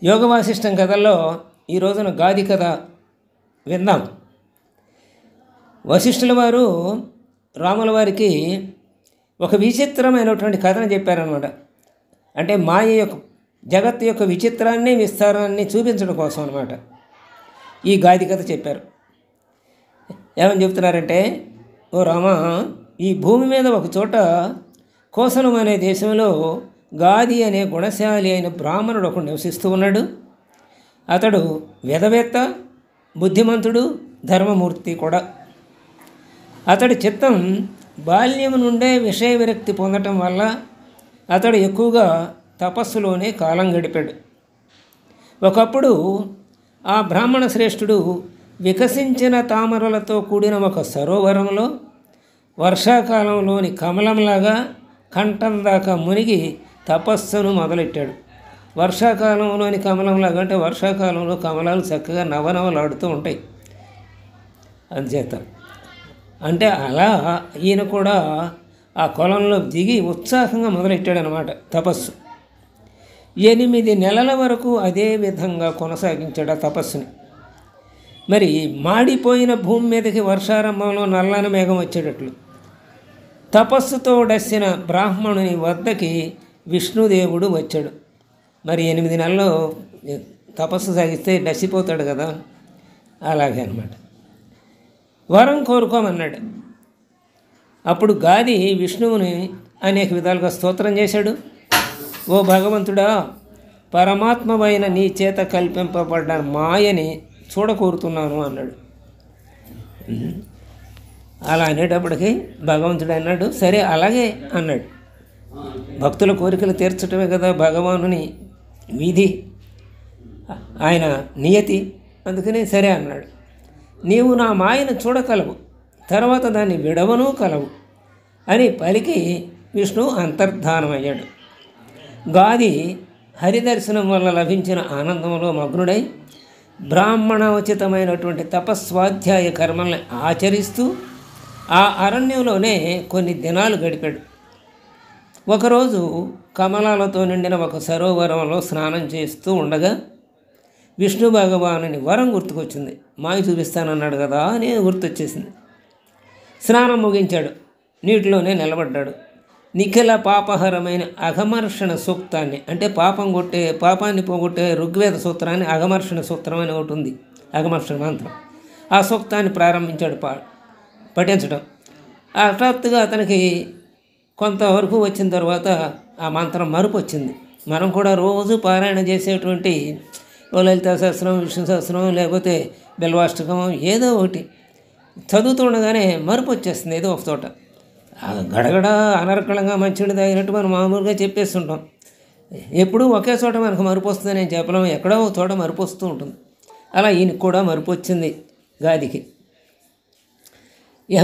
యోగ వాసిష్టం కథల్లో ఈ రోజున గాది కథ విందాం. వశిష్ఠుల వారు రాముల వారికి ఒక విచిత్రమైనటువంటి కథను చెప్పారనమాట. అంటే మాయ యొక్క జగత్తు యొక్క విచిత్రాన్ని విస్తారాన్ని చూపించడం కోసం అనమాట ఈ గాది కథ చెప్పారు. ఏమని చెప్తున్నారంటే, ఓ రామ, ఈ భూమి మీద ఒక చోట కోసలం అనే దేశంలో గాది అనే గుణశాలి అయిన బ్రాహ్మణుడు ఒకడు నివసిస్తూ ఉన్నాడు. అతడు వేదవేత్త, బుద్ధిమంతుడు, ధర్మమూర్తి కూడా. అతడి చిత్తం బాల్యం నుండే విషయ విరక్తి పొందటం వల్ల అతడు ఎక్కువగా తపస్సులోనే కాలం గడిపాడు. ఒకప్పుడు ఆ బ్రాహ్మణ శ్రేష్ఠుడు వికసించిన తామరలతో కూడిన ఒక సరోవరంలో వర్షాకాలంలోని కమలంలాగా కంఠం దాకా మునిగి తపస్సును మొదలెట్టాడు. వర్షాకాలంలోని కమలంలాగా అంటే వర్షాకాలంలో కమలాలు చక్కగా నవనవలాడుతూ ఉంటాయి. అందుచేత అంటే అలా ఈయన కూడా ఆ కొలంలో దిగి ఉత్సాహంగా మొదలెట్టాడనమాట తపస్సు. 8 నెలల వరకు అదే విధంగా కొనసాగించాడు ఆ తపస్సుని. మరి మాడిపోయిన భూమి మీదకి వర్షారంభంలో నల్లని మేఘం వచ్చేటట్లు తపస్సుతో డస్సిన బ్రాహ్మణుని వద్దకి విష్ణుదేవుడు వచ్చాడు. మరి 8 నెలల్లో తపస్సు సాగిస్తే డసిపోతాడు కదా, అలాగే అన్నమాట. వరం కోరుకోమన్నాడు. అప్పుడు గాది విష్ణువుని అనేక విధాలుగా స్తోత్రం చేశాడు. ఓ భగవంతుడా, పరమాత్మవైన నీ చేత కల్పింపబడ్డ మాయని చూడకోరుతున్నాను అన్నాడు. అలా అనేటప్పటికీ భగవంతుడు అన్నాడు, సరే అలాగే అన్నాడు. భక్తుల కోరికలు తీర్చటమే కదా భగవానుని విధి, ఆయన నియతి. అందుకని సరే అన్నాడు. నీవు నా మాయను చూడకలవు, తర్వాత దాన్ని విడవను కలవు అని పలికి విష్ణు అంతర్ధానమయ్యాడు. గాది హరిదర్శనం వల్ల లభించిన ఆనందంలో మగ్నుడై బ్రాహ్మణోచితమైనటువంటి తపస్వాధ్యాయ కర్మల్ని ఆచరిస్తూ ఆ అరణ్యంలోనే కొన్ని దినాలు గడిపాడు. ఒకరోజు కమలాలతో నిండిన ఒక సరోవరంలో స్నానం చేస్తూ ఉండగా విష్ణు భగవానుని వరం గుర్తుకొచ్చింది. మాయ చూపిస్తానన్నాడు కదా అని గుర్తొచ్చేసింది. స్నానం ముగించాడు, నీటిలోనే నిలబడ్డాడు. నిఖిల పాపహరమైన అఘమర్షణ సూక్తాన్ని, అంటే పాపాన్ని పోగొట్టే ఋగ్వేద సూత్రాన్ని అఘమర్షణ సూత్రం అని ఒకటి ఉంది, అఘమర్షణ మంత్రం. ఆ సూక్తాన్ని ప్రారంభించాడు పఠించడం. హఠాత్తుగా అతనికి కొంతవరకు వచ్చిన తర్వాత ఆ మంత్రం మరుపు వచ్చింది. మనం కూడా రోజు పారాయణ చేసేటువంటి లలితా సహస్రం, విష్ణు సహస్రం, లేకపోతే బిల్వాష్టకం ఏదో ఒకటి చదువుతుండగానే మరుపు వచ్చేస్తుంది ఏదో ఒక చోట. గడగడ అనర్కళంగా మంచినీళ్ళు తాగినట్టు మనం మామూలుగా చెప్పేస్తుంటాం. ఎప్పుడూ ఒకే చోట మనకు మరుపు వస్తుందని నేను చెప్పలేం, ఎక్కడో ఒక చోట మరుపు వస్తూ ఉంటుంది. అలా ఈయనకి కూడా మరుపు వచ్చింది గాదికి. ఇక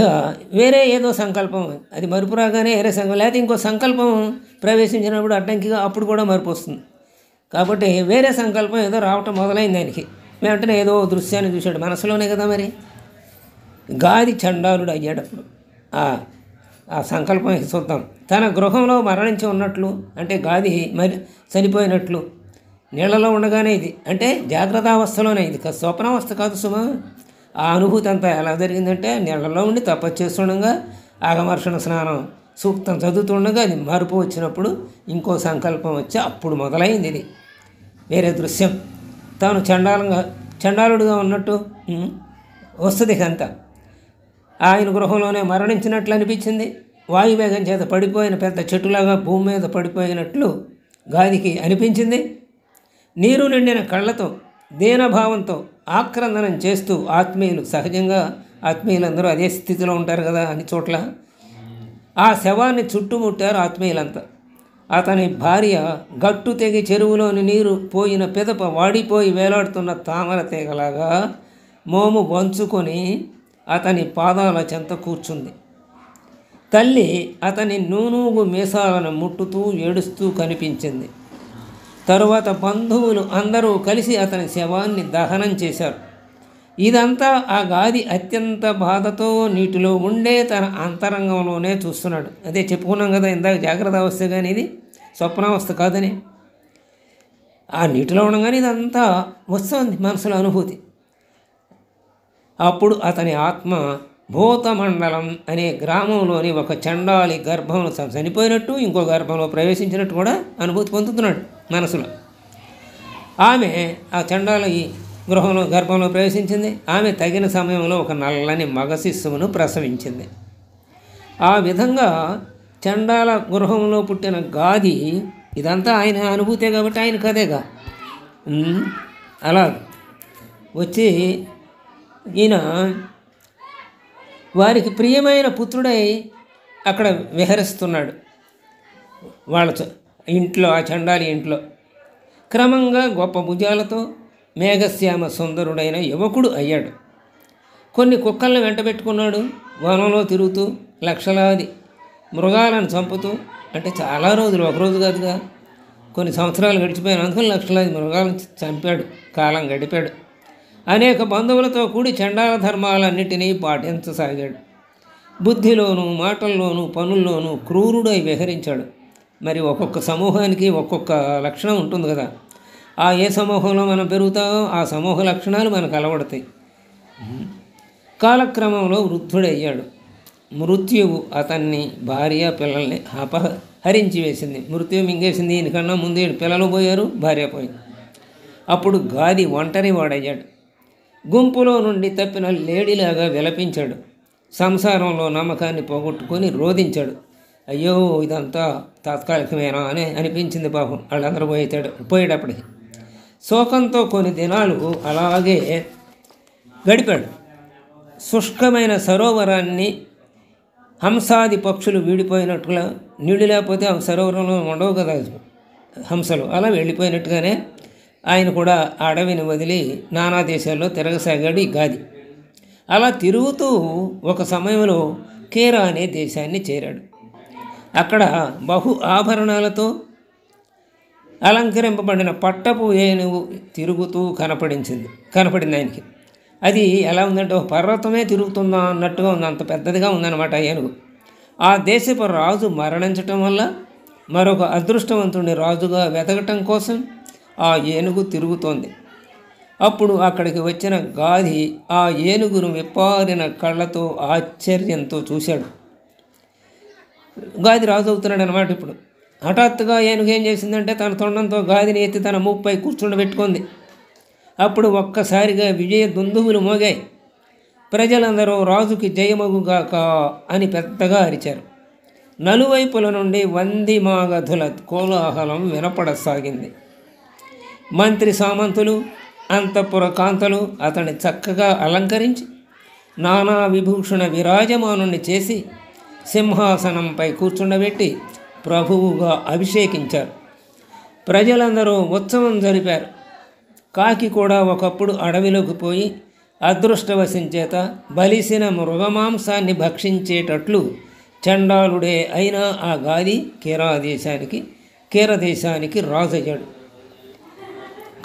వేరే ఏదో సంకల్పం, అది మరుపు రాగానే వేరే సంకల్పం, లేకపోతే ఇంకో సంకల్పం ప్రవేశించినప్పుడు అడ్డంకిగా అప్పుడు కూడా మరుపు వస్తుంది. కాబట్టి వేరే సంకల్పం ఏదో రావటం మొదలైంది ఆయనకి. వెంటనే ఏదో దృశ్యాన్ని చూశాడు, మనసులోనే కదా. మరి గాది చండాలుడు అయ్యేటప్పుడు ఆ సంకల్పం చూద్దాం. తన గృహంలో మరణించి ఉన్నట్లు, అంటే గాది మరి చనిపోయినట్లు నీళ్లలో ఉండగానే, ఇది అంటే జాగ్రత్తావస్థలోనే, ఇది స్వప్నావస్థ కాదు సుమా. ఆ అనుభూతి అంతా ఎలా జరిగిందంటే నీళ్లలో ఉండి తపస్సు చేస్తుండగా ఆగమర్షణ స్నానం సూక్తం చదువుతుండగా అది మరుపు వచ్చినప్పుడు ఇంకో సంకల్పం వచ్చి అప్పుడు మొదలైంది. ఇది వేరే దృశ్యం. తాను చండాలుడుగా ఉన్నట్టు వస్తుంది అంతా. ఆయన గృహంలోనే మరణించినట్లు అనిపించింది. వాయువేగం చేత పడిపోయిన పెద్ద చెట్టులాగా భూమి మీద పడిపోయినట్లు గాదికి అనిపించింది. నీరు నిండిన కళ్ళతో దీనభావంతో ఆక్రందనం చేస్తూ ఆత్మీయులు, సహజంగా ఆత్మీయులందరూ అదే స్థితిలో ఉంటారు కదా అన్ని చోట్ల, ఆ శవాన్ని చుట్టుముట్టారు ఆత్మీయులంతా. అతని భార్య గట్టు తెగి చెరువులోని నీరు పోయిన పిదప వాడిపోయి వేలాడుతున్న తామర తీగలాగా మోము వంచుకొని అతని పాదాల చెంత కూర్చుంది. తల్లి అతని నూనూగు మీసాలను ముట్టుతూ ఏడుస్తూ కనిపించింది. తరువాత బంధువులు అందరూ కలిసి అతని శవాన్ని దహనం చేశారు. ఇదంతా ఆ గాది అత్యంత బాధతో నీటిలో ఉండే తన అంతరంగంలోనే చూస్తున్నాడు. అదే చెప్పుకున్నాం కదా ఇందాక, జాగ్రత్త అవస్థ కానీ ఇది స్వప్నావస్థ కాదని. ఆ నీటిలో ఉండగానే ఇదంతా వస్తుంది మనసులో అనుభూతి. అప్పుడు అతని ఆత్మ భూతమండలం అనే గ్రామంలోని ఒక చండాలి గర్భంలో చనిపోయినట్టు ఇంకో గర్భంలో ప్రవేశించినట్టు కూడా అనుభూతి పొందుతున్నాడు మనసులో. ఆమె ఆ చండాలి గర్భంలో ప్రవేశించింది. ఆమె తగిన సమయంలో ఒక నల్లని మగ శిశువును ప్రసవించింది. ఆ విధంగా చండాల గృహంలో పుట్టిన గాది, ఇదంతా ఆయన అనుభూతే కాబట్టి ఆయన కదేగా. అలా వచ్చి ఈయన వారికి ప్రియమైన పుత్రుడై అక్కడ విహరిస్తున్నాడు వాళ్ళ ఇంట్లో, ఆ చండాలి ఇంట్లో. క్రమంగా గొప్ప భుజాలతో మేఘశ్యామ సుందరుడైన యువకుడు అయ్యాడు. కొన్ని కుక్కలను వెంటబెట్టుకున్నాడు. వనంలో తిరుగుతూ లక్షలాది మృగాలను చంపుతూ, అంటే చాలా రోజులు, ఒకరోజు కాదుగా, కొన్ని సంవత్సరాలు గడిచిపోయినందుకు లక్షలాది మృగాలను చంపాడు, కాలం గడిపాడు. అనేక బంధువులతో కూడి చండాల ధర్మాలన్నిటినీ పాటించసాగాడు. బుద్ధిలోనూ మాటల్లోనూ పనుల్లోనూ క్రూరుడై విహరించాడు. మరి ఒక్కొక్క సమూహానికి ఒక్కొక్క లక్షణం ఉంటుంది కదా. ఆ ఏ సమూహంలో మనం పెరుగుతామో ఆ సమూహ లక్షణాలు మనకు అలవడతాయి. కాలక్రమంలో వృద్ధుడయ్యాడు. మృత్యువు అతన్ని, భార్య, పిల్లల్ని హరించి వేసింది. మృత్యువు మింగేసింది. ఈయనకన్నా ముందే పిల్లలు పోయారు, భార్య పోయింది. అప్పుడు గాది ఒంటరి వాడయ్యాడు. గుంపులో నుండి తప్పిన లేడీలాగా విలపించాడు. సంసారంలో నమ్మకాన్ని పోగొట్టుకొని రోధించాడు. అయ్యో ఇదంతా తాత్కాలికమేనా అని అనిపించింది పాపం వాళ్ళందరూ పోయేటప్పటికి. శోకంతో కొన్ని దినాలు అలాగే గడిపాడు. శుష్కమైన సరోవరాన్ని హంసాది పక్షులు వీడిపోయినట్టుగా, నీళ్ళు లేకపోతే ఆ సరోవరంలో ఉండవు కదా హంసలు, అలా వెళ్ళిపోయినట్టుగానే ఆయన కూడా ఆ అడవిని వదిలి నానా దేశాల్లో తిరగసాగాడు ఈ గాది. అలా తిరుగుతూ ఒక సమయంలో కేరా అనే దేశాన్ని చేరాడు. అక్కడ బహు ఆభరణాలతో అలంకరింపబడిన పట్టపు ఏనుగు తిరుగుతూ కనపడింది ఆయనకి. అది ఎలా ఉందంటే ఒక పర్వతమే తిరుగుతుందా అన్నట్టుగా ఉంది, అంత పెద్దదిగా ఉందన్నమాట ఏనుగు. ఆ దేశపు రాజు మరణించటం వల్ల మరొక అదృష్టవంతుడిని రాజుగా వెతకటం కోసం ఆ ఏనుగు తిరుగుతోంది. అప్పుడు అక్కడికి వచ్చిన గాది ఆ ఏనుగును విప్పారిన కళ్ళతో ఆశ్చర్యంతో చూశాడు. గాది రాజు అవుతున్నాడు అన్నమాట. ఇప్పుడు హఠాత్తుగా ఏనుగు ఏం చేసిందంటే తన తొండంతో గాదిని ఎత్తి తన మూపుపై కూర్చుండబెట్టుకుంది. అప్పుడు ఒక్కసారిగా విజయ దుందువులు మోగాయి. ప్రజలందరూ రాజుకి జయమగుగాక అని పెద్దగా అరిచారు. నలువైపుల నుండి వందిమాగధుల కోలాహలం వినపడసాగింది. మంత్రి సామంతులు, అంతఃపుర కాంతలు అతన్ని చక్కగా అలంకరించి నానా విభూషణ విరాజమానుణ్ణి చేసి సింహాసనంపై కూర్చుండబెట్టి ప్రభువుగా అభిషేకించారు. ప్రజలందరూ ఉత్సవం జరిపారు. కాకి కూడా ఒకప్పుడు అడవిలోకి పోయి అదృష్టవశం చేత బలిసిన మృగమాంసాన్ని భక్షించేటట్లు చండాలుడే అయినా ఆ గాది కీరదేశానికి రాజయ్యాడు.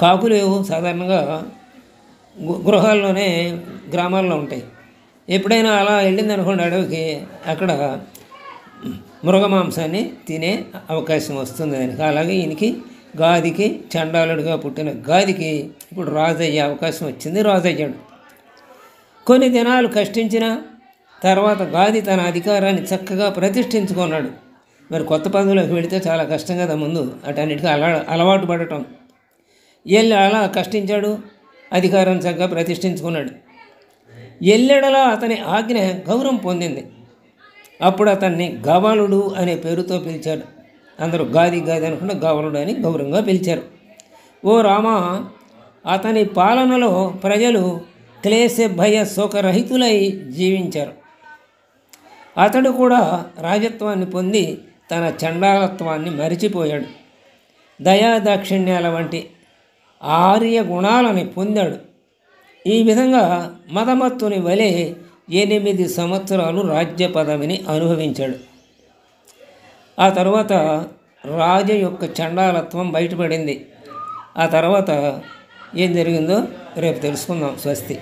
కాకులు సాధారణంగా గృహాల్లోనే గ్రామాల్లో ఉంటాయి. ఎప్పుడైనా అలా వెళ్ళిందనుకోండి అడవికి, అక్కడ మృగమాంసాన్ని తినే అవకాశం వస్తుంది దానికి. అలాగే ఈయనకి గాదికి, చండాలుడిగా పుట్టిన గాదికి ఇప్పుడు రాజు అయ్యే అవకాశం వచ్చింది, రాజు అయ్యాడు. కొన్ని దినాలు కష్టించిన తర్వాత గాది తన అధికారాన్ని చక్కగా ప్రతిష్ఠించుకున్నాడు. మరి కొత్త పదవిలోకి వెళితే చాలా కష్టం కదా, ముందు అటన్నిటికీ అలవాటు పడటం. అలా కష్టించాడు, అధికారం చక్కగా ప్రతిష్ఠించుకున్నాడు. ఎల్లెడలా అతని ఆజ్ఞ గౌరవం పొందింది. అప్పుడు అతన్ని గవలుడు అనే పేరుతో పిలిచాడు. అందరూ గాది అనుకున్న గవలుడు అని గౌరవంగా పిలిచారు. ఓ రామా, అతని పాలనలో ప్రజలు క్లేశ భయ శోకరహితులై జీవించారు. అతడు కూడా రాజత్వాన్ని పొంది తన చండాలత్వాన్ని మరిచిపోయాడు. దయాదాక్షిణ్యాల వంటి ఆర్య గుణాలని పొందాడు. ఈ విధంగా మదమత్తుని వలె 8 సంవత్సరాలు రాజ్య పదవిని అనుభవించాడు. ఆ తర్వాత రాజు యొక్క చండాలత్వం బయటపడింది. ఆ తర్వాత ఏం జరిగిందో రేపు తెలుసుకుందాం. స్వస్తి.